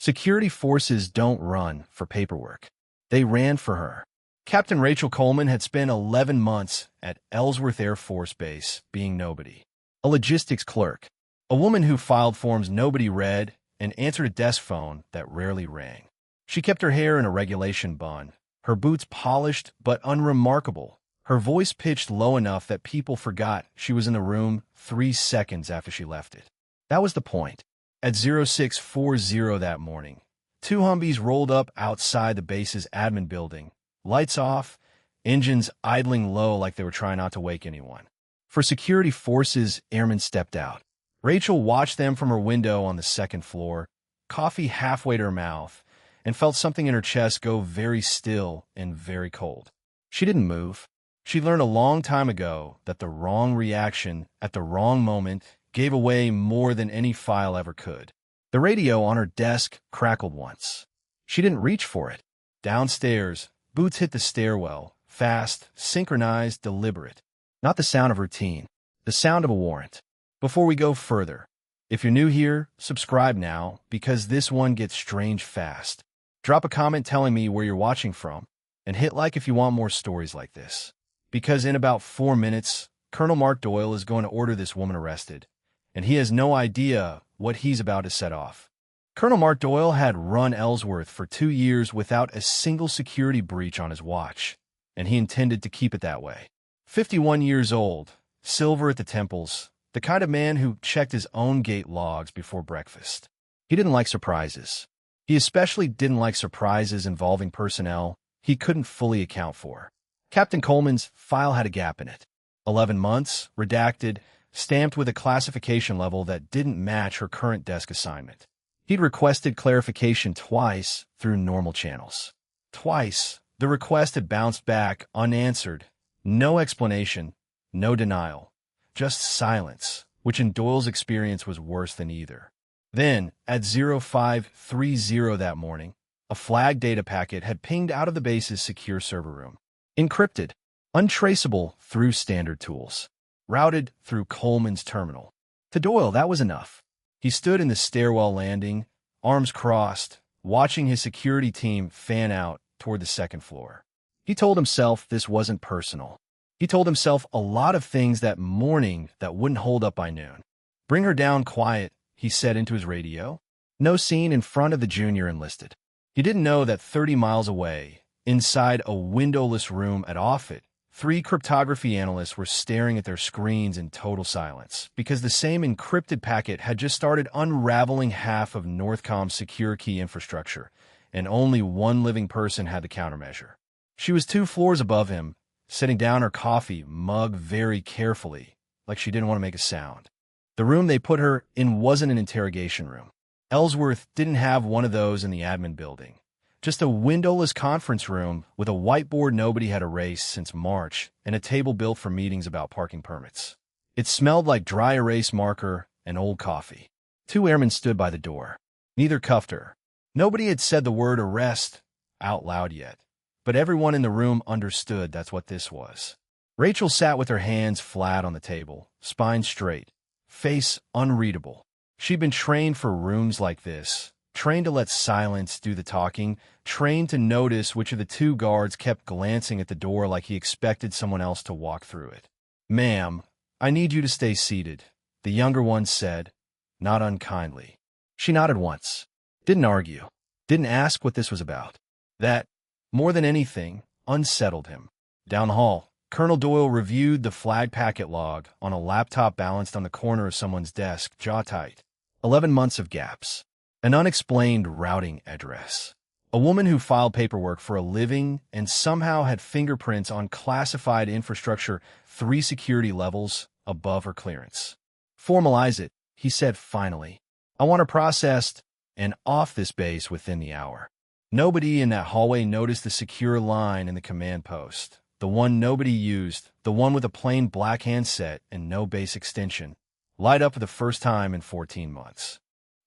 Security forces don't run for paperwork. They ran for her. Captain Rachel Coleman had spent 11 months at Ellsworth Air Force Base being nobody. A logistics clerk. A woman who filed forms nobody read and answered a desk phone that rarely rang. She kept her hair in a regulation bun, her boots polished but unremarkable, her voice pitched low enough that people forgot she was in the room 3 seconds after she left it. That was the point. At 0640 that morning, 2 Humvees rolled up outside the base's admin building, lights off, engines idling low like they were trying not to wake anyone. For security forces, airmen stepped out. Rachel watched them from her window on the 2nd floor, coffee halfway to her mouth, and felt something in her chest go very still and very cold. She didn't move. She learned a long time ago that the wrong reaction at the wrong moment gave away more than any file ever could. The radio on her desk crackled once. She didn't reach for it. Downstairs, boots hit the stairwell, fast, synchronized, deliberate. Not the sound of routine, the sound of a warrant. Before we go further, if you're new here, subscribe now, because this one gets strange fast. Drop a comment telling me where you're watching from, and hit like if you want more stories like this. Because in about 4 minutes, Colonel Mark Doyle is going to order this woman arrested, and he has no idea what he's about to set off. Colonel Mark Doyle had run Ellsworth for 2 years without a single security breach on his watch, and he intended to keep it that way. 51 years old, silver at the temples, the kind of man who checked his own gate logs before breakfast. He didn't like surprises. He especially didn't like surprises involving personnel he couldn't fully account for. Captain Coleman's file had a gap in it. 11 months, redacted, stamped with a classification level that didn't match her current desk assignment. He'd requested clarification twice through normal channels. Twice, the request had bounced back unanswered. No explanation, no denial, just silence, which in Doyle's experience was worse than either. Then, at 0530 that morning, a flag data packet had pinged out of the base's secure server room. Encrypted, untraceable through standard tools, routed through Coleman's terminal. To Doyle, that was enough. He stood in the stairwell landing, arms crossed, watching his security team fan out toward the 2nd floor. He told himself this wasn't personal. He told himself a lot of things that morning that wouldn't hold up by noon. "Bring her down quiet," he said into his radio. No scene in front of the junior enlisted. He didn't know that 30 miles away, inside a windowless room at Offutt, 3 cryptography analysts were staring at their screens in total silence because the same encrypted packet had just started unraveling half of Northcom's secure key infrastructure, and only one living person had the countermeasure. She was 2 floors above him, setting down her coffee mug very carefully, like she didn't want to make a sound. The room they put her in wasn't an interrogation room. Ellsworth didn't have one of those in the admin building. Just a windowless conference room with a whiteboard nobody had erased since March and a table built for meetings about parking permits. It smelled like dry erase marker and old coffee. 2 airmen stood by the door. Neither cuffed her. Nobody had said the word arrest out loud yet, but everyone in the room understood that's what this was. Rachel sat with her hands flat on the table, spine straight, face unreadable. She'd been trained for rooms like this, trained to let silence do the talking, trained to notice which of the 2 guards kept glancing at the door like he expected someone else to walk through it. "Ma'am, I need you to stay seated," the younger one said, not unkindly. She nodded once, didn't argue, didn't ask what this was about. That, more than anything, unsettled him. Down the hall, Colonel Doyle reviewed the flag packet log on a laptop balanced on the corner of someone's desk, jaw tight. 11 months of gaps. An unexplained routing address. A woman who filed paperwork for a living and somehow had fingerprints on classified infrastructure 3 security levels above her clearance. "Formalize it," he said finally. "I want her processed and off this base within the hour." Nobody in that hallway noticed the secure line in the command post, the one nobody used, the one with a plain black handset and no base extension, light up for the first time in 14 months.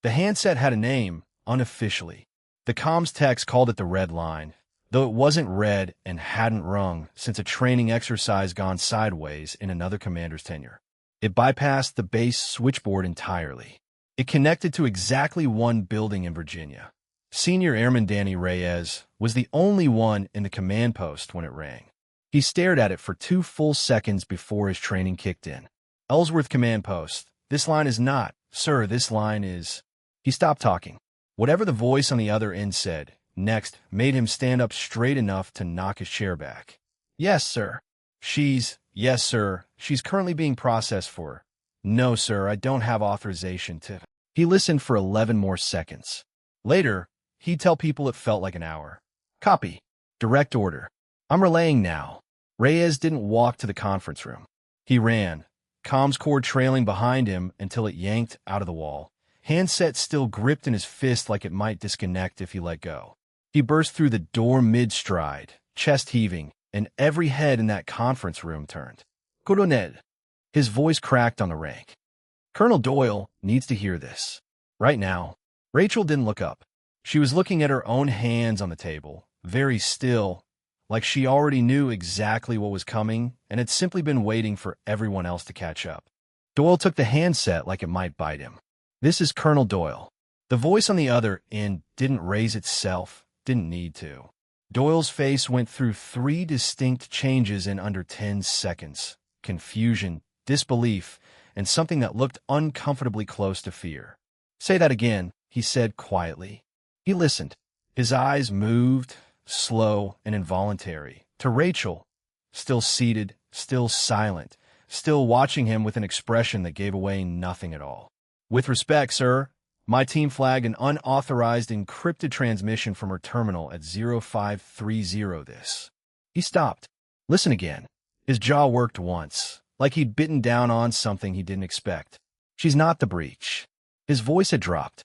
The handset had a name, unofficially. The comms text called it the Red Line, though it wasn't red and hadn't rung since a training exercise gone sideways in another commander's tenure. It bypassed the base switchboard entirely. It connected to exactly one building in Virginia. Senior Airman Danny Reyes was the only one in the command post when it rang. He stared at it for 2 full seconds before his training kicked in. Ellsworth Command Post. This line is not. Sir, this line is. He stopped talking. Whatever the voice on the other end said next made him stand up straight enough to knock his chair back. Yes, sir. Yes, sir. She's currently being processed for. No, sir, I don't have authorization to. He listened for 11 more seconds. Later, he'd tell people it felt like an hour. Copy. Direct order. I'm relaying now. Reyes didn't walk to the conference room. He ran, comms cord trailing behind him until it yanked out of the wall, handset still gripped in his fist like it might disconnect if he let go. He burst through the door mid-stride, chest heaving, and every head in that conference room turned. Colonel. His voice cracked on the rank. Colonel Doyle needs to hear this. Right now. Rachel didn't look up. She was looking at her own hands on the table, very still, like she already knew exactly what was coming and had simply been waiting for everyone else to catch up. Doyle took the handset like it might bite him. This is Colonel Doyle. The voice on the other end didn't raise itself, didn't need to. Doyle's face went through 3 distinct changes in under 10 seconds. Confusion, disbelief, and something that looked uncomfortably close to fear. Say that again, he said quietly. He listened. His eyes moved, slow and involuntary, to Rachel, still seated, still silent, still watching him with an expression that gave away nothing at all. With respect, sir, my team flagged an unauthorized encrypted transmission from her terminal at 0530 this. He stopped. Listen again. His jaw worked once, like he'd bitten down on something he didn't expect. She's not the breach. His voice had dropped.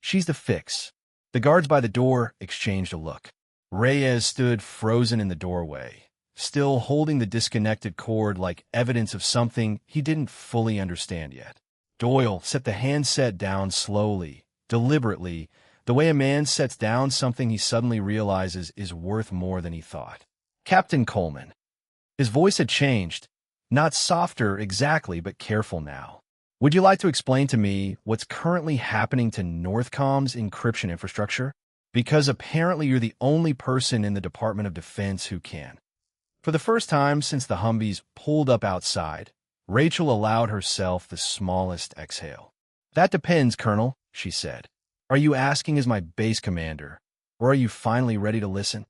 She's the fix. The guards by the door exchanged a look. Reyes stood frozen in the doorway, still holding the disconnected cord like evidence of something he didn't fully understand yet. Doyle set the handset down slowly, deliberately, the way a man sets down something he suddenly realizes is worth more than he thought. Captain Coleman. His voice had changed, not softer exactly, but careful now. Would you like to explain to me what's currently happening to Northcom's encryption infrastructure? Because apparently you're the only person in the Department of Defense who can. For the first time since the Humvees pulled up outside, Rachel allowed herself the smallest exhale. That depends, Colonel, she said. Are you asking as my base commander, or are you finally ready to listen?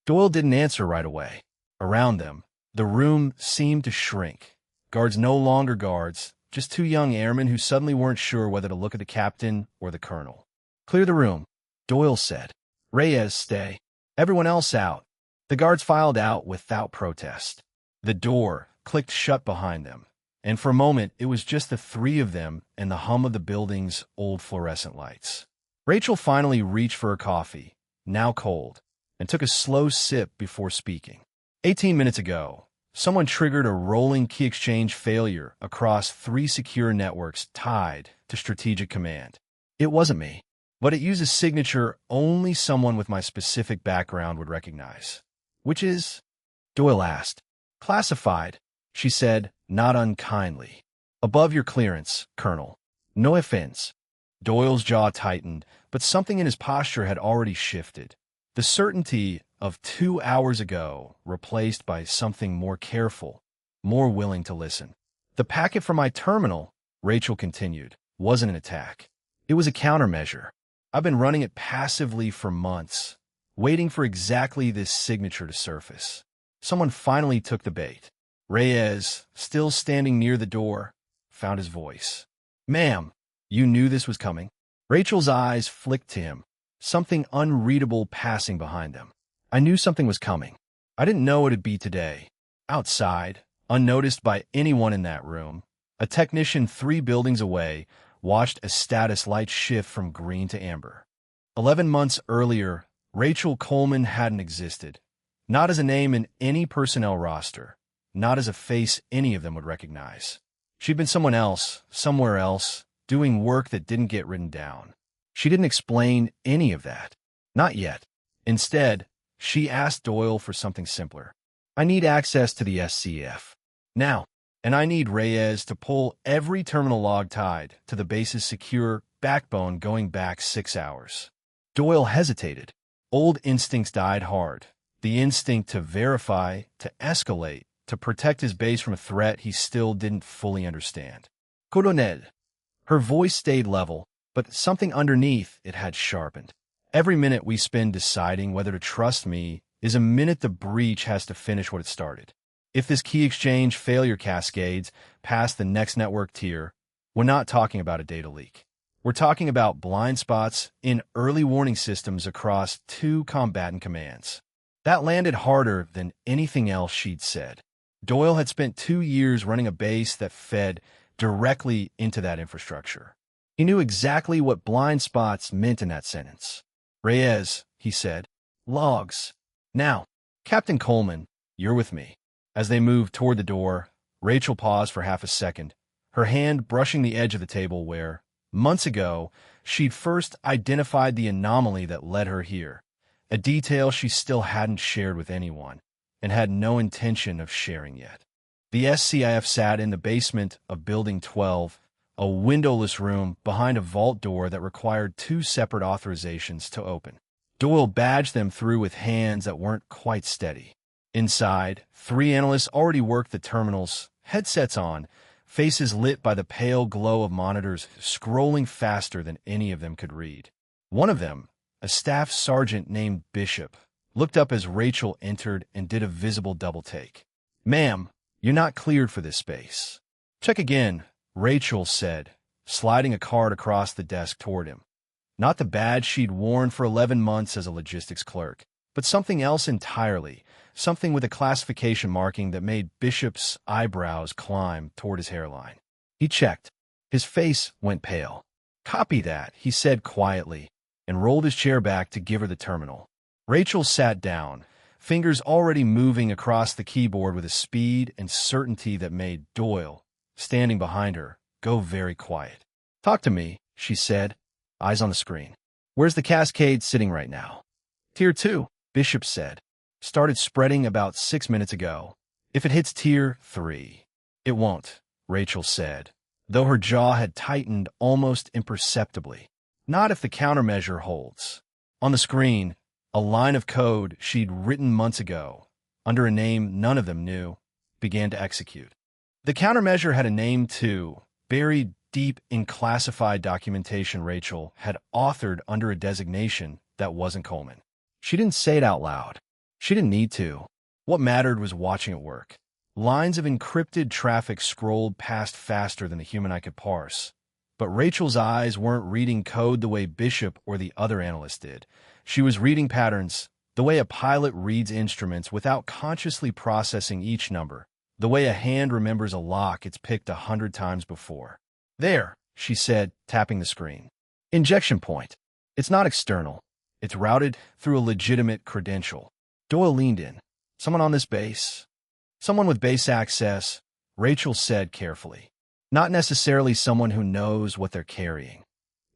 Doyle didn't answer right away. Around them, the room seemed to shrink. Guards no longer guards, just 2 young airmen who suddenly weren't sure whether to look at the captain or the colonel. Clear the room, Doyle said. Reyes, stay. Everyone else out. The guards filed out without protest. The door clicked shut behind them, and for a moment it was just the 3 of them and the hum of the building's old fluorescent lights. Rachel finally reached for her coffee, now cold, and took a slow sip before speaking. 18 minutes ago, someone triggered a rolling key exchange failure across 3 secure networks tied to Strategic Command. It wasn't me, but it used a signature only someone with my specific background would recognize. Which is? Doyle asked. Classified, she said, not unkindly. Above your clearance, Colonel. No offense. Doyle's jaw tightened, but something in his posture had already shifted. The certainty of 2 hours ago replaced by something more careful, more willing to listen. The packet from my terminal, Rachel continued, wasn't an attack. It was a countermeasure. I've been running it passively for months, waiting for exactly this signature to surface. Someone finally took the bait. Reyes, still standing near the door, found his voice. Ma'am, you knew this was coming? Rachel's eyes flicked to him, something unreadable passing behind them. I knew something was coming. I didn't know it'd be today. Outside, unnoticed by anyone in that room, a technician 3 buildings away watched a status light shift from green to amber. 11 months earlier, Rachel Coleman hadn't existed, not as a name in any personnel roster, not as a face any of them would recognize. She'd been someone else, somewhere else, doing work that didn't get written down. She didn't explain any of that. Not yet. Instead, she asked Doyle for something simpler. I need access to the SCF. Now. And I need Reyes to pull every terminal log tied to the base's secure backbone going back 6 hours. Doyle hesitated. Old instincts died hard. The instinct to verify, to escalate, to protect his base from a threat he still didn't fully understand. Colonel. Her voice stayed level, but something underneath it had sharpened. Every minute we spend deciding whether to trust me is a minute the breach has to finish what it started. If this key exchange failure cascades past the next network tier, we're not talking about a data leak. We're talking about blind spots in early warning systems across 2 combatant commands. That landed harder than anything else she'd said. Doyle had spent 2 years running a base that fed directly into that infrastructure. He knew exactly what blind spots meant in that sentence. Reyes, he said. Logs. Now, Captain Coleman, you're with me. As they moved toward the door, Rachel paused for half a second, her hand brushing the edge of the table where, months ago, she'd first identified the anomaly that led her here, a detail she still hadn't shared with anyone, and had no intention of sharing yet. The SCIF sat in the basement of Building 12, a windowless room behind a vault door that required 2 separate authorizations to open. Doyle badged them through with hands that weren't quite steady. Inside, 3 analysts already worked the terminals, headsets on, faces lit by the pale glow of monitors scrolling faster than any of them could read. One of them, a staff sergeant named Bishop, looked up as Rachel entered and did a visible double-take. Ma'am, you're not cleared for this space. Check again, Rachel said, sliding a card across the desk toward him. Not the badge she'd worn for 11 months as a logistics clerk, but something else entirely, something with a classification marking that made Bishop's eyebrows climb toward his hairline. He checked. His face went pale. Copy that, he said quietly, and rolled his chair back to give her the terminal. Rachel sat down, fingers already moving across the keyboard with a speed and certainty that made Doyle, standing behind her, go very quiet. Talk to me, she said, eyes on the screen. Where's the cascade sitting right now? Tier 2, Bishop said. Started spreading about 6 minutes ago. If it hits Tier 3, it won't, Rachel said, though her jaw had tightened almost imperceptibly. Not if the countermeasure holds. On the screen, a line of code she'd written months ago, under a name none of them knew, began to execute. The countermeasure had a name too, buried deep in classified documentation Rachel had authored under a designation that wasn't Coleman. She didn't say it out loud. She didn't need to. What mattered was watching it work. Lines of encrypted traffic scrolled past faster than the human eye could parse. But Rachel's eyes weren't reading code the way Bishop or the other analysts did. She was reading patterns, the way a pilot reads instruments without consciously processing each number, the way a hand remembers a lock it's picked 100 times before. There, she said, tapping the screen. Injection point. It's not external. It's routed through a legitimate credential. Doyle leaned in. Someone on this base? Someone with base access, Rachel said carefully. Not necessarily someone who knows what they're carrying.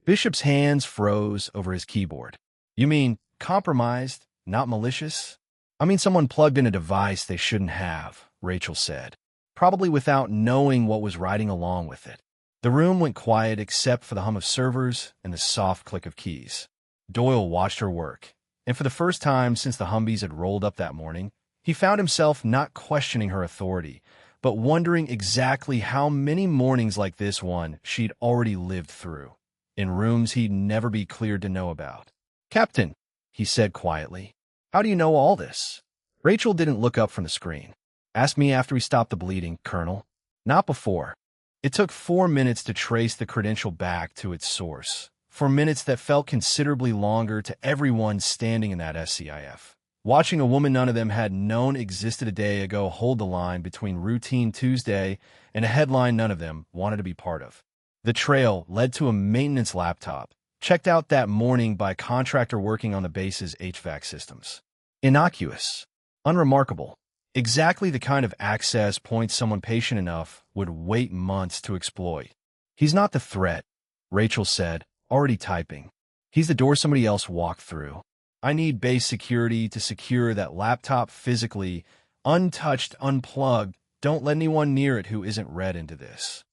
Bishop's hands froze over his keyboard. You mean compromised, not malicious? I mean someone plugged in a device they shouldn't have, Rachel said, probably without knowing what was riding along with it. The room went quiet except for the hum of servers and the soft click of keys. Doyle watched her work, and for the first time since the Humvees had rolled up that morning, he found himself not questioning her authority, but wondering exactly how many mornings like this one she'd already lived through, in rooms he'd never be cleared to know about. Captain, he said quietly, how do you know all this? Rachel didn't look up from the screen. Ask me after we stop the bleeding, Colonel. Not before. It took 4 minutes to trace the credential back to its source, 4 minutes that felt considerably longer to everyone standing in that SCIF. Watching a woman none of them had known existed a day ago hold the line between Routine Tuesday and a headline none of them wanted to be part of. The trail led to a maintenance laptop, checked out that morning by a contractor working on the base's HVAC systems. Innocuous. Unremarkable. Exactly the kind of access point someone patient enough would wait months to exploit. He's not the threat, Rachel said, already typing. He's the door somebody else walked through. I need base security to secure that laptop physically, untouched, unplugged. Don't let anyone near it who isn't read into this.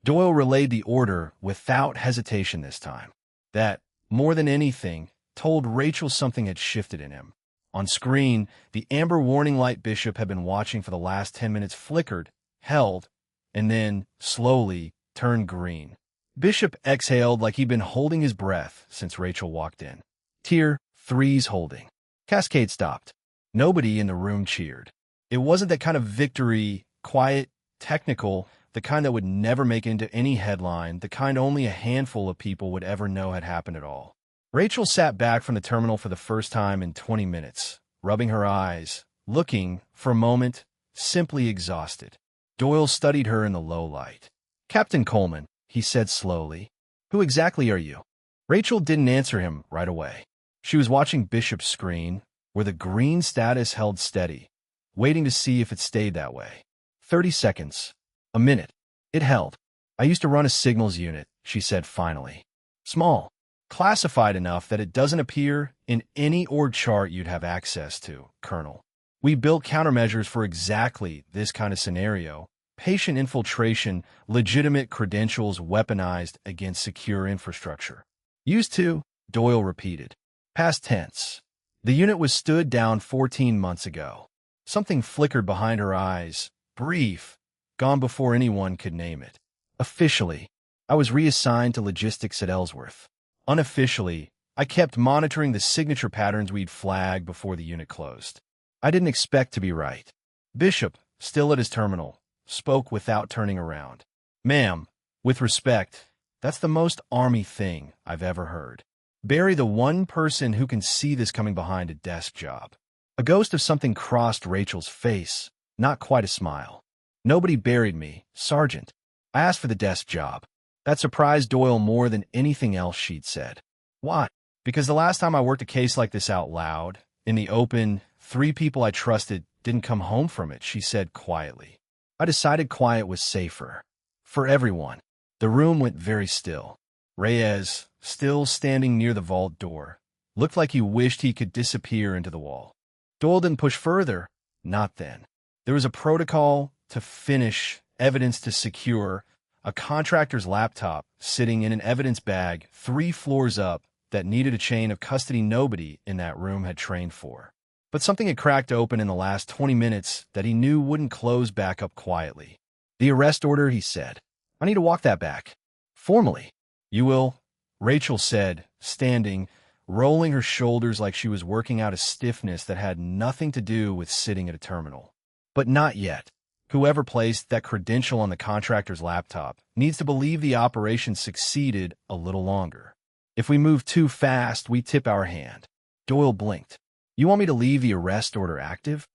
Doyle relayed the order without hesitation this time. That, more than anything, told Rachel something had shifted in him. On screen, the amber warning light Bishop had been watching for the last 10 minutes flickered, held, and then, slowly, turned green. Bishop exhaled like he'd been holding his breath since Rachel walked in. Tier 3's holding. Cascade stopped. Nobody in the room cheered. It wasn't that kind of victory, quiet, technical, the kind that would never make it into any headline, the kind only a handful of people would ever know had happened at all. Rachel sat back from the terminal for the first time in 20 minutes, rubbing her eyes, looking, for a moment, simply exhausted. Doyle studied her in the low light. "Captain Coleman," he said slowly. "Who exactly are you?" Rachel didn't answer him right away. She was watching Bishop's screen, where the green status held steady, waiting to see if it stayed that way. 30 seconds. A minute. It held. "I used to run a signals unit," she said finally. "Small. Classified enough that it doesn't appear in any org chart you'd have access to, Colonel. We built countermeasures for exactly this kind of scenario. Patient infiltration, legitimate credentials weaponized against secure infrastructure." "Used to," Doyle repeated. Past tense. The unit was stood down 14 months ago. Something flickered behind her eyes, brief, gone before anyone could name it. "Officially, I was reassigned to logistics at Ellsworth. Unofficially, I kept monitoring the signature patterns we'd flagged before the unit closed. I didn't expect to be right." Bishop, still at his terminal, spoke without turning around. "Ma'am, with respect, that's the most Army thing I've ever heard. Bury the one person who can see this coming behind a desk job." A ghost of something crossed Rachel's face, not quite a smile. "Nobody buried me, Sergeant. I asked for the desk job." That surprised Doyle more than anything else she'd said. "Why?" "Because the last time I worked a case like this out loud, in the open, 3 people I trusted didn't come home from it," she said quietly. "I decided quiet was safer. For everyone." The room went very still. Reyes, still standing near the vault door, looked like he wished he could disappear into the wall. Doyle didn't push further. Not then. There was a protocol to finish, evidence to secure, a contractor's laptop sitting in an evidence bag 3 floors up that needed a chain of custody nobody in that room had trained for. But something had cracked open in the last 20 minutes that he knew wouldn't close back up quietly. "The arrest order," he said. "I need to walk that back. Formally." "You will," Rachel said, standing, rolling her shoulders like she was working out a stiffness that had nothing to do with sitting at a terminal. "But not yet. Whoever placed that credential on the contractor's laptop needs to believe the operation succeeded a little longer. If we move too fast, we tip our hand." Doyle blinked. "You want me to leave the arrest order active?"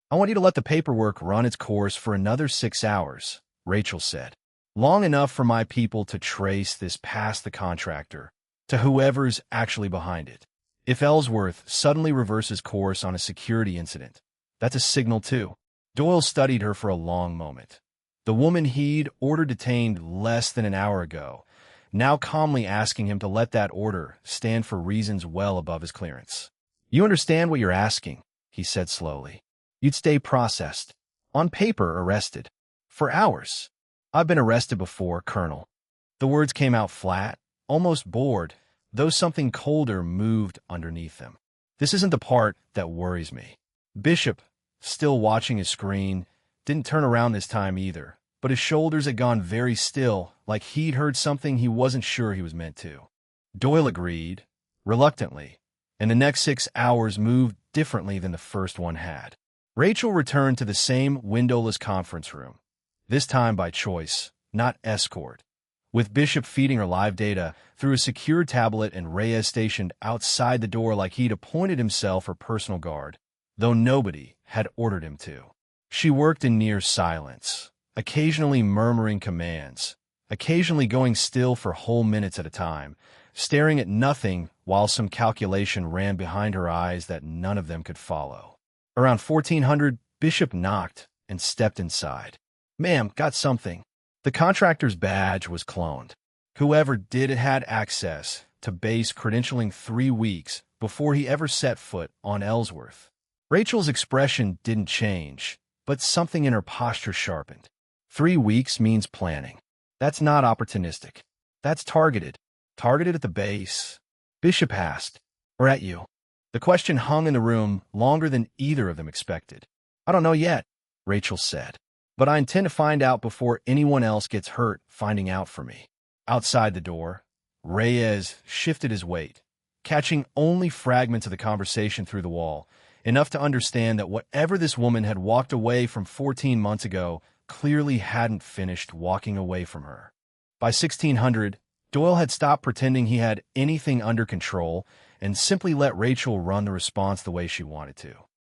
"I want you to let the paperwork run its course for another 6 hours, Rachel said. "Long enough for my people to trace this past the contractor, to whoever's actually behind it. If Ellsworth suddenly reverses course on a security incident, that's a signal too." Doyle studied her for a long moment. The woman he'd ordered detained less than an hour ago, now calmly asking him to let that order stand for reasons well above his clearance. "You understand what you're asking," he said slowly. "You'd stay processed. On paper, arrested. For hours. I've been arrested before, Colonel." The words came out flat, almost bored, though something colder moved underneath them. "This isn't the part that worries me." Bishop, still watching his screen, didn't turn around this time either, but his shoulders had gone very still, like he'd heard something he wasn't sure he was meant to. Doyle agreed, reluctantly, and the next 6 hours moved differently than the first one had. Rachel returned to the same windowless conference room, this time by choice, not escort, with Bishop feeding her live data through a secure tablet and Reyes stationed outside the door like he'd appointed himself her personal guard, though nobody had ordered him to. She worked in near silence, occasionally murmuring commands, occasionally going still for whole minutes at a time, staring at nothing while some calculation ran behind her eyes that none of them could follow. Around 1400, Bishop knocked and stepped inside. "Ma'am, got something." The contractor's badge was cloned. Whoever did it had access to base credentialing 3 weeks before he ever set foot on Ellsworth. Rachel's expression didn't change, but something in her posture sharpened. 3 weeks means planning. That's not opportunistic. That's targeted. Targeted at the base. Bishop asked, or at you? The question hung in the room longer than either of them expected. I don't know yet, Rachel said, but I intend to find out before anyone else gets hurt finding out for me. Outside the door, Reyes shifted his weight, catching only fragments of the conversation through the wall, enough to understand that whatever this woman had walked away from 14 months ago clearly hadn't finished walking away from her. By 1600, Doyle had stopped pretending he had anything under control and simply let Rachel run the response the way she wanted to.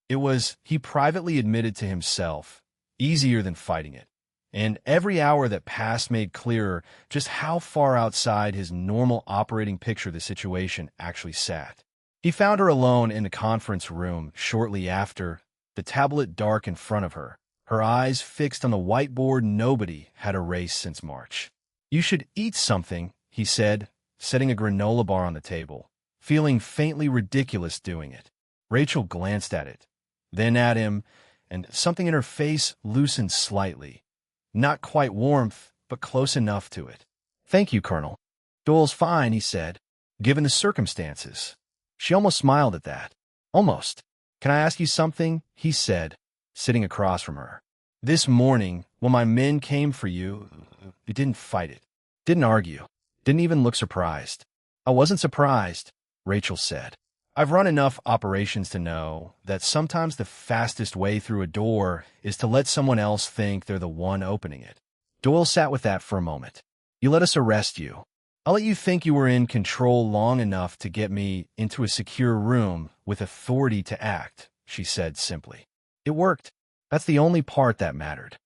It was, he privately admitted to himself, easier than fighting it. And every hour that passed made clearer just how far outside his normal operating picture the situation actually sat. He found her alone in the conference room shortly after, the tablet dark in front of her, her eyes fixed on the whiteboard nobody had erased since March. "You should eat something," he said, setting a granola bar on the table, feeling faintly ridiculous doing it. Rachel glanced at it, then at him, and something in her face loosened slightly. Not quite warmth, but close enough to it. "Thank you, Colonel." "Doyle's fine," he said, "given the circumstances." She almost smiled at that. Almost. "Can I ask you something?" he said, sitting across from her. "This morning, when my men came for you, you didn't fight it. Didn't argue. Didn't even look surprised." "I wasn't surprised," Rachel said. "I've run enough operations to know that sometimes the fastest way through a door is to let someone else think they're the one opening it." Doyle sat with that for a moment. "You let us arrest you. I'll let you think you were in control long enough to get me into a secure room with authority to act," she said simply. "It worked. That's the only part that mattered."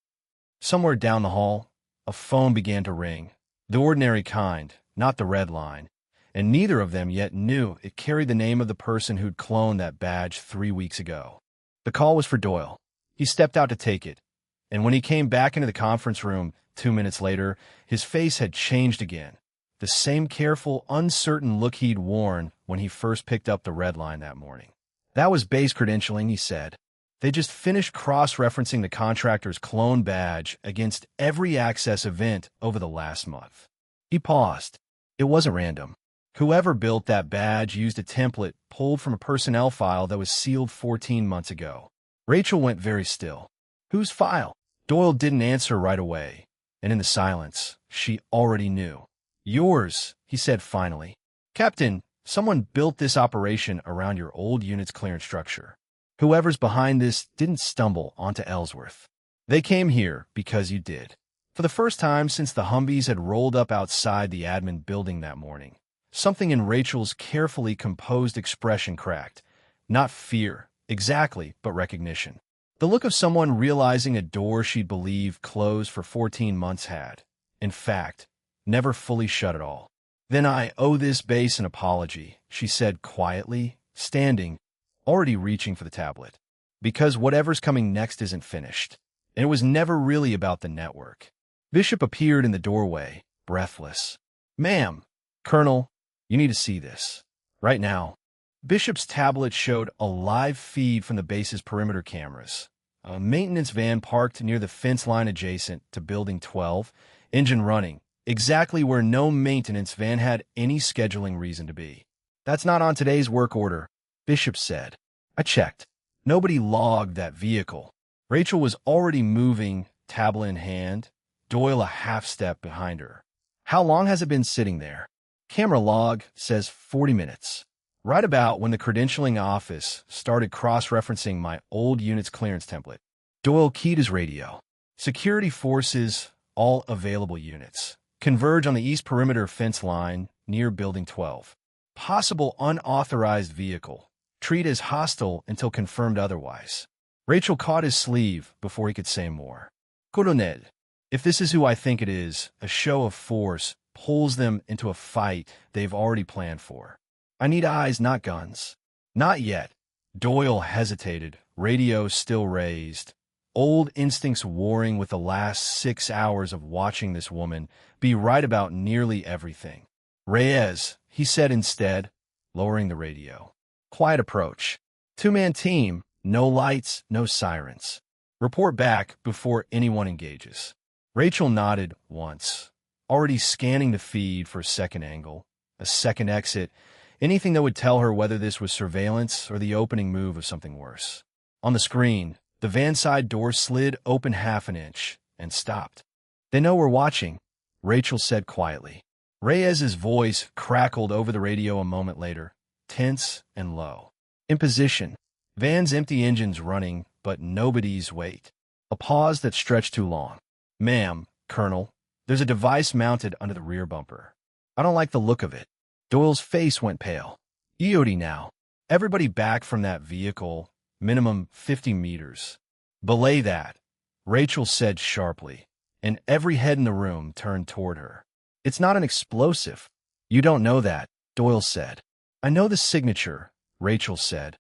Somewhere down the hall, a phone began to ring. The ordinary kind, not the red line. And neither of them yet knew it carried the name of the person who'd cloned that badge 3 weeks ago. The call was for Doyle. He stepped out to take it, and when he came back into the conference room 2 minutes later, his face had changed again. The same careful, uncertain look he'd worn when he first picked up the red line that morning. "That was base credentialing," he said. "They just finished cross-referencing the contractor's clone badge against every access event over the last month." He paused. "It wasn't random. Whoever built that badge used a template pulled from a personnel file that was sealed 14 months ago." Rachel went very still. "Whose file?" Doyle didn't answer right away, and in the silence, she already knew. "Yours," he said finally. "Captain, someone built this operation around your old unit's clearance structure. Whoever's behind this didn't stumble onto Ellsworth. They came here because you did." For the first time since the Humvees had rolled up outside the admin building that morning, something in Rachel's carefully composed expression cracked. Not fear, exactly, but recognition. The look of someone realizing a door she'd believed closed for 14 months had, in fact, never fully shut at all. "Then I owe this base an apology," she said quietly, standing, already reaching for the tablet. "Because whatever's coming next isn't finished. And it was never really about the network." Bishop appeared in the doorway, breathless. "Ma'am, Colonel, you need to see this. Right now." Bishop's tablet showed a live feed from the base's perimeter cameras. A maintenance van parked near the fence line adjacent to Building 12, engine running, exactly where no maintenance van had any scheduling reason to be. "That's not on today's work order," Bishop said. "I checked. Nobody logged that vehicle." Rachel was already moving, tablet in hand, Doyle a half step behind her. "How long has it been sitting there?" "Camera log says 40 minutes. Right about when the credentialing office started cross-referencing my old unit's clearance template." Doyle keyed his radio. "Security forces, all available units. Converge on the east perimeter fence line near Building 12. Possible unauthorized vehicle. Treat as hostile until confirmed otherwise." Rachel caught his sleeve before he could say more. "Colonel, if this is who I think it is, a show of force pulls them into a fight they've already planned for. I need eyes, not guns." "Not yet." Doyle hesitated, radio still raised. Old instincts warring with the last 6 hours of watching this woman be right about nearly everything. "Reyes," he said instead, lowering the radio. "Quiet approach. 2-man team, no lights, no sirens. Report back before anyone engages." Rachel nodded once, already scanning the feed for a second angle, a second exit, Anything that would tell her whether this was surveillance or the opening move of something worse. On the screen, the van side door slid open half an inch and stopped. "They know we're watching," Rachel said quietly. Reyes's voice crackled over the radio a moment later, tense and low. "In position. Van's empty engines running, but nobody's wait." A pause that stretched too long. "Ma'am, Colonel, there's a device mounted under the rear bumper. I don't like the look of it." Doyle's face went pale. "EOD now. Everybody back from that vehicle, minimum 50 meters. Belay that," Rachel said sharply, and every head in the room turned toward her. "It's not an explosive." "You don't know that," Doyle said. "I know the signature," Rachel said,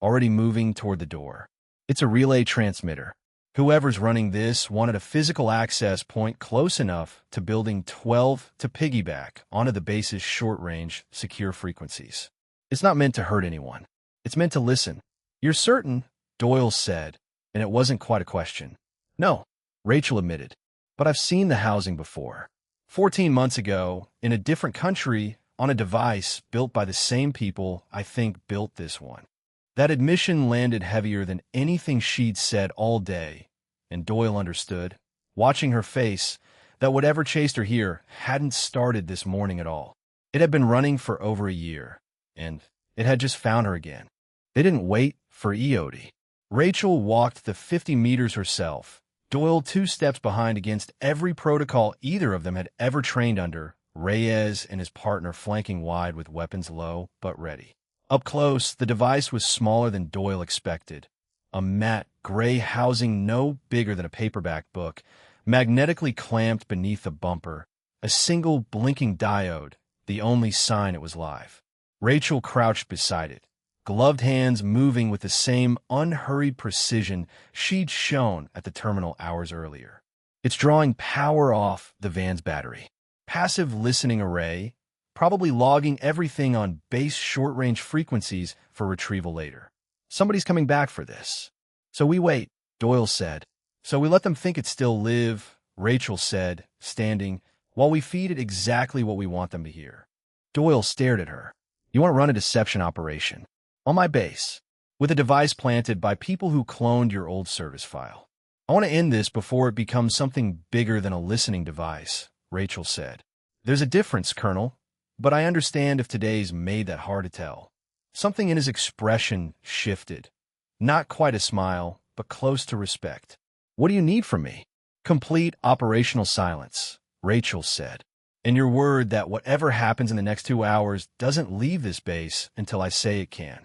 already moving toward the door. "It's a relay transmitter. Whoever's running this wanted a physical access point close enough to Building 12 to piggyback onto the base's short-range, secure frequencies. It's not meant to hurt anyone. It's meant to listen." "You're certain?" Doyle said, and it wasn't quite a question. "No," Rachel admitted, "but I've seen the housing before. 14 months ago, in a different country, on a device built by the same people I think built this one." That admission landed heavier than anything she'd said all day, and Doyle understood, watching her face, that whatever chased her here hadn't started this morning at all. It had been running for over a year, and it had just found her again. They didn't wait for EOD. Rachel walked the 50 meters herself, Doyle 2 steps behind against every protocol either of them had ever trained under, Reyes and his partner flanking wide with weapons low but ready. Up close, the device was smaller than Doyle expected. A matte, gray housing no bigger than a paperback book, magnetically clamped beneath the bumper, a single blinking diode, the only sign it was live. Rachel crouched beside it, gloved hands moving with the same unhurried precision she'd shown at the terminal hours earlier. "It's drawing power off the van's battery. Passive listening array, probably logging everything on base short-range frequencies for retrieval later. Somebody's coming back for this." "So we wait," Doyle said. "So we let them think it still live," Rachel said, standing, "while we feed it exactly what we want them to hear." Doyle stared at her. "You want to run a deception operation? On my base, with a device planted by people who cloned your old service file. I want to end this before it becomes something bigger than a listening device," Rachel said. "There's a difference, Colonel, but I understand if today's made that hard to tell." Something in his expression shifted. Not quite a smile, but close to respect. "What do you need from me?" "Complete operational silence," Rachel said. "And your word that whatever happens in the next 2 hours doesn't leave this base until I say it can."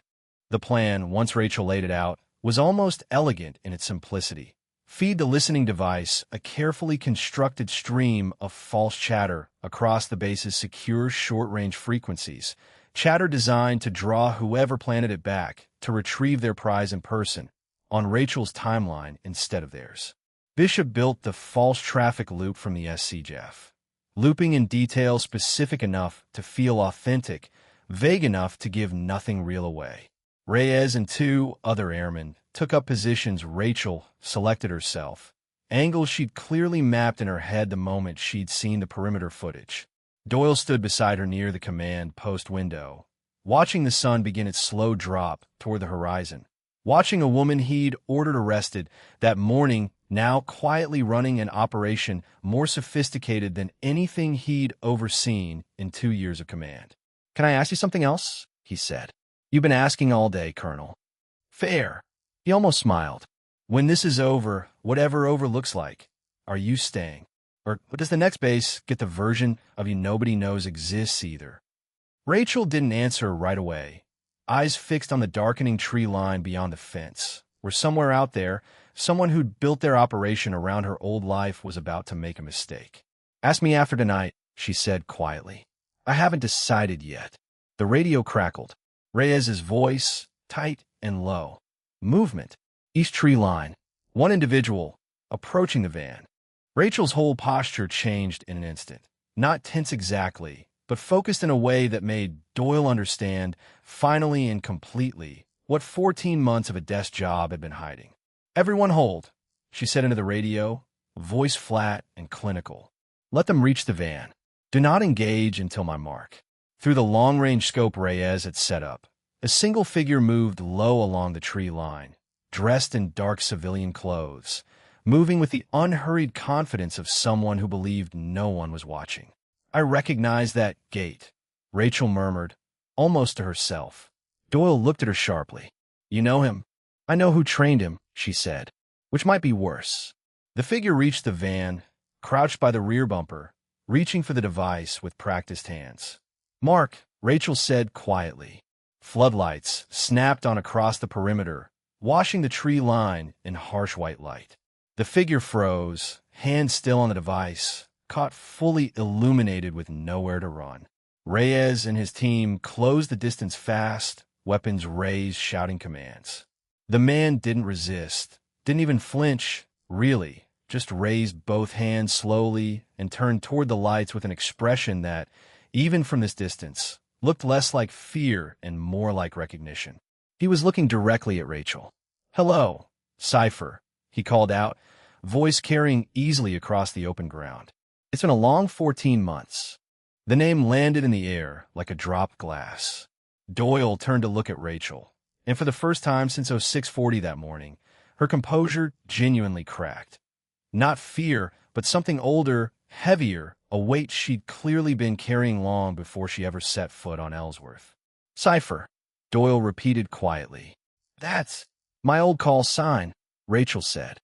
The plan, once Rachel laid it out, was almost elegant in its simplicity. Feed the listening device a carefully constructed stream of false chatter across the base's secure short-range frequencies, chatter designed to draw whoever planted it back to retrieve their prize in person, on Rachel's timeline instead of theirs. Bishop built the false traffic loop from the SCJF, looping in detail specific enough to feel authentic, vague enough to give nothing real away. Reyes and 2 other airmen took up positions Rachel selected herself, angles she'd clearly mapped in her head the moment she'd seen the perimeter footage. Doyle stood beside her near the command post window, watching the sun begin its slow drop toward the horizon, watching a woman he'd ordered arrested that morning now quietly running an operation more sophisticated than anything he'd overseen in 2 years of command. "Can I ask you something else?" he said. "You've been asking all day, Colonel." "Fair." He almost smiled. "When this is over, whatever over looks like, are you staying? Or does the next base get the version of you nobody knows exists either?" Rachel didn't answer right away, eyes fixed on the darkening tree line beyond the fence, where somewhere out there, someone who'd built their operation around her old life was about to make a mistake. "Ask me after tonight," she said quietly. "I haven't decided yet." The radio crackled. Reyes's voice, tight and low. Movement. East tree line. One individual, approaching the van. Rachel's whole posture changed in an instant. Not tense exactly, but focused in a way that made Doyle understand, finally and completely, what 14 months of a desk job had been hiding. "Everyone hold," she said into the radio, voice flat and clinical. "Let them reach the van. Do not engage until my mark." Through the long-range scope Reyes had set up, a single figure moved low along the tree line, dressed in dark civilian clothes, moving with the unhurried confidence of someone who believed no one was watching. "I recognize that gait," Rachel murmured, almost to herself. Doyle looked at her sharply. "You know him?" "I know who trained him," she said, which might be worse. The figure reached the van, crouched by the rear bumper, reaching for the device with practiced hands. "Mark," Rachel said quietly. Floodlights snapped on across the perimeter, washing the tree line in harsh white light. The figure froze, hands still on the device, caught fully illuminated with nowhere to run. Reyes and his team closed the distance fast, weapons raised, shouting commands. The man didn't resist, didn't even flinch, really, just raised both hands slowly and turned toward the lights with an expression that, even from this distance, looked less like fear and more like recognition. He was looking directly at Rachel. "Hello, Cypher," he called out, voice carrying easily across the open ground. "It's been a long 14 months. The name landed in the air like a dropped glass. Doyle turned to look at Rachel, and for the first time since 0640 that morning, her composure genuinely cracked. Not fear, but something older, heavier, a weight she'd clearly been carrying long before she ever set foot on Ellsworth. "Cypher," Doyle repeated quietly. "That's my old call sign," Rachel said.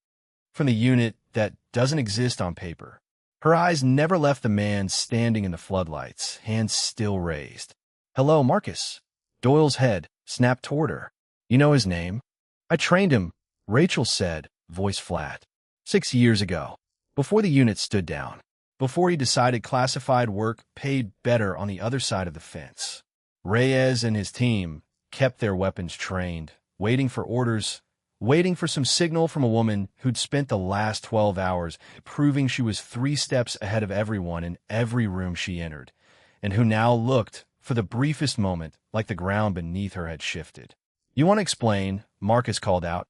"From the unit that doesn't exist on paper." Her eyes never left the man standing in the floodlights, hands still raised. "Hello, Marcus." Doyle's head snapped toward her. "You know his name?" "I trained him," Rachel said, voice flat. 6 years ago, before the unit stood down, before he decided classified work paid better on the other side of the fence. Reyes and his team kept their weapons trained, waiting for orders, waiting for some signal from a woman who'd spent the last 12 hours proving she was 3 steps ahead of everyone in every room she entered, and who now looked, for the briefest moment, like the ground beneath her had shifted. "You want to explain," Marcus called out,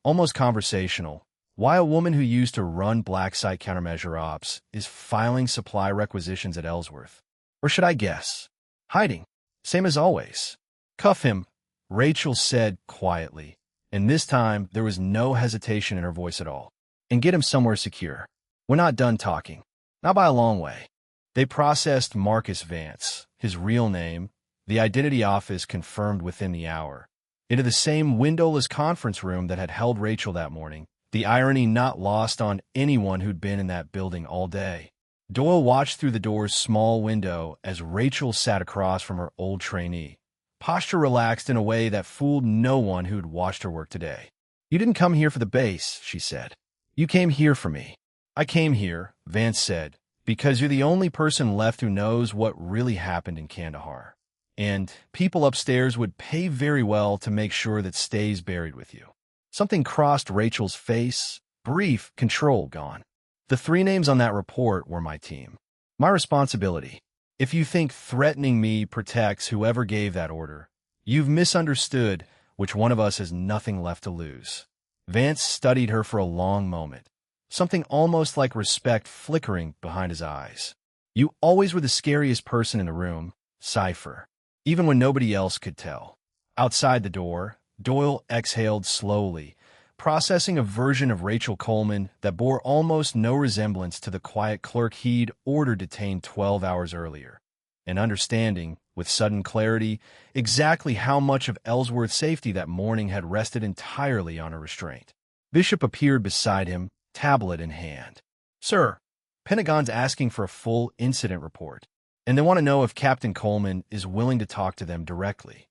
almost conversational, "why a woman who used to run black site countermeasure ops is filing supply requisitions at Ellsworth? Or should I guess? Hiding. Same as always." "Cuff him," Rachel said quietly, and this time there was no hesitation in her voice at all. "And get him somewhere secure. We're not done talking. Not by a long way." They processed Marcus Vance, his real name, the identity office confirmed within the hour, into the same windowless conference room that had held Rachel that morning, the irony not lost on anyone who'd been in that building all day. Doyle watched through the door's small window as Rachel sat across from her old trainee, posture relaxed in a way that fooled no one who'd watched her work today. "You didn't come here for the base," she said. "You came here for me." "I came here," Vance said, "because you're the only person left who knows what really happened in Kandahar. And people upstairs would pay very well to make sure that stays buried with you." Something crossed Rachel's face, brief, control gone. "The 3 names on that report were my team. My responsibility. If you think threatening me protects whoever gave that order, you've misunderstood which one of us has nothing left to lose." Vance studied her for a long moment, something almost like respect flickering behind his eyes. "You always were the scariest person in the room, Cypher, even when nobody else could tell." Outside the door, Doyle exhaled slowly, processing a version of Rachel Coleman that bore almost no resemblance to the quiet clerk he'd ordered detained 12 hours earlier, and understanding, with sudden clarity, exactly how much of Ellsworth's safety that morning had rested entirely on her restraint. Bishop appeared beside him, tablet in hand. "Sir, Pentagon's asking for a full incident report, and they want to know if Captain Coleman is willing to talk to them directly."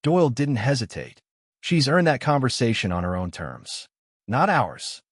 Doyle didn't hesitate. "She's earned that conversation on her own terms, not ours."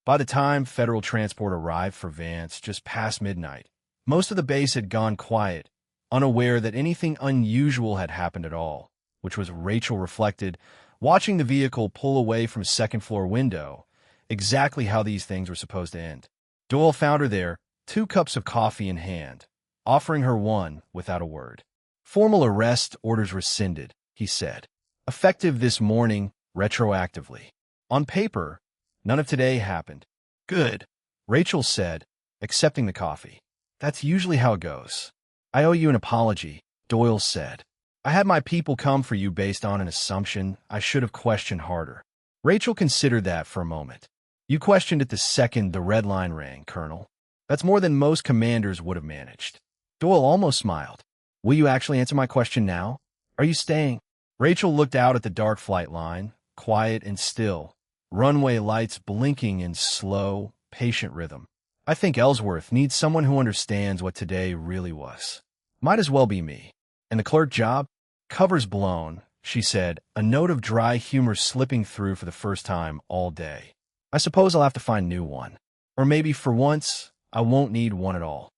By the time federal transport arrived for Vance just past midnight, most of the base had gone quiet, unaware that anything unusual had happened at all, which was, Rachel reflected, watching the vehicle pull away from a second-floor window, exactly how these things were supposed to end. Doyle found her there, 2 cups of coffee in hand, offering her one without a word. "Formal arrest orders rescinded," he said. "Effective this morning, retroactively. On paper, none of today happened." "Good," Rachel said, accepting the coffee. "That's usually how it goes." "I owe you an apology," Doyle said. I had my people come for you based on an assumption I should have questioned harder. Rachel considered that for a moment. You questioned it the second the red line rang, Colonel. That's more than most commanders would have managed. Doyle almost smiled. Will you actually answer my question now? Are you staying? Rachel looked out at the dark flight line, quiet and still, runway lights blinking in slow, patient rhythm. I think Ellsworth needs someone who understands what today really was. Might as well be me. And the clerk job? Cover's blown, she said, a note of dry humor slipping through for the first time all day. I suppose I'll have to find a new one. Or maybe for once, I won't need one at all.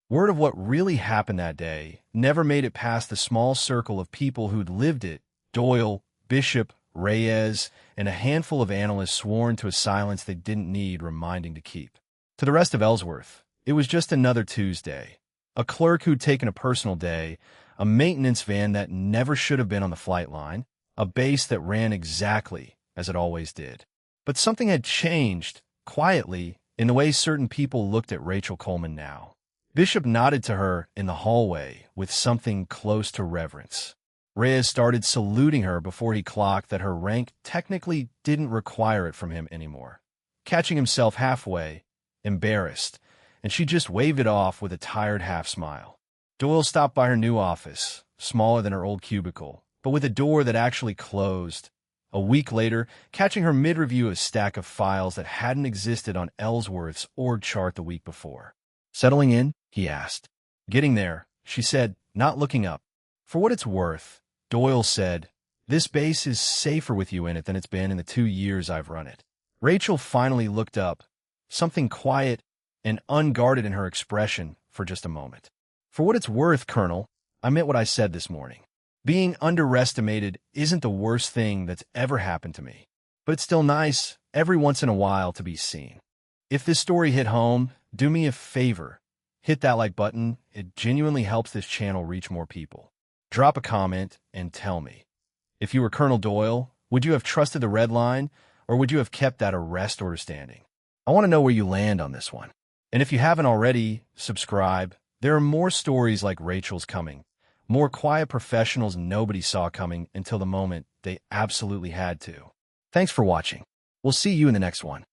Word of what really happened that day never made it past the small circle of people who'd lived it: Doyle, Bishop, Reyes, and a handful of analysts sworn to a silence they didn't need reminding to keep. To the rest of Ellsworth, it was just another Tuesday. A clerk who'd taken a personal day, a maintenance van that never should have been on the flight line, a base that ran exactly as it always did. But something had changed, quietly, in the way certain people looked at Rachel Coleman now. Bishop nodded to her in the hallway with something close to reverence. Reyes started saluting her before he clocked that her rank technically didn't require it from him anymore. Catching himself halfway, embarrassed, and she just waved it off with a tired half-smile. Doyle stopped by her new office, smaller than her old cubicle, but with a door that actually closed. A week later, catching her mid-review a stack of files that hadn't existed on Ellsworth's org chart the week before. Settling in? He asked. Getting there, she said, not looking up. For what it's worth, Doyle said, this base is safer with you in it than it's been in the 2 years I've run it. Rachel finally looked up, something quiet and unguarded in her expression for just a moment. For what it's worth, Colonel, I meant what I said this morning. Being underestimated isn't the worst thing that's ever happened to me, but it's still nice every once in a while to be seen. If this story hit home, do me a favor. Hit that like button. It genuinely helps this channel reach more people. Drop a comment and tell me. If you were Colonel Doyle, would you have trusted the red line, or would you have kept that arrest order standing? I want to know where you land on this one. And if you haven't already, subscribe. There are more stories like Rachel's coming. More quiet professionals nobody saw coming until the moment they absolutely had to. Thanks for watching. We'll see you in the next one.